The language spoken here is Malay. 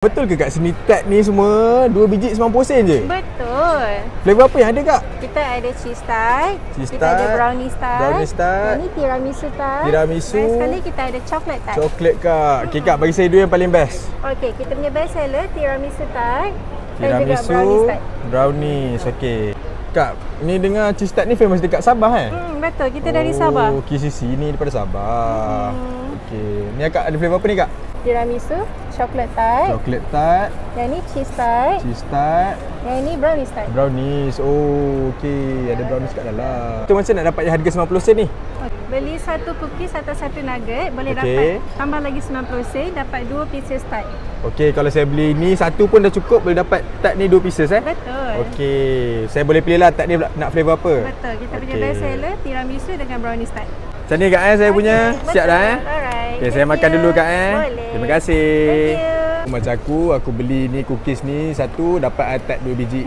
Betul ke kat sini tart ni semua 2 biji 90 sen je? Betul. Flavor apa yang ada kak? Kita ada cheese tart, Cheese kita ada tart, brownies tart. brownies tart. Yang ni tiramisu tart. Tiramisu. Dan sekali kita ada chocolate tart. Coklat kak. Okay kak, bagi saya dua yang paling best. Okey, kita punya best seller tiramisu tart dan juga Tiramisu, brownies tart. brownies. Okey. Kak, ni dengar cheese tart ni famous dekat Sabah eh? Betul, kita dari Sabah. Oh, KCC ni daripada Sabah. Okey. Ni kak ada flavor apa ni kak? Tiramisu, chocolate tart. Coklat tart, Yang ni cheese tart. cheese tart, Yang ni brownies tart. brownies. Oh, okey. Ada brownies kat dalam. Tu macam nak dapat yang harga 90 sen ni? Beli satu cookies atau satu nugget boleh Okey. dapat tambah lagi 90 sen, dapat 2 pieces tart. Okey, kalau saya beli ni satu pun dah cukup, boleh dapat tart ni 2 pieces eh? Betul. Okey, saya boleh pilih lah tart ni nak flavor apa? Betul. Kita punya Okey. best seller tiramisu dengan brownies tart. Macam ni kak saya punya. Betul. Siap dah eh? Alright. Okey, saya makan dulu kak Boleh. Terima kasih. Thank you. Macam aku beli ni cookies ni satu dapat tart 2 biji.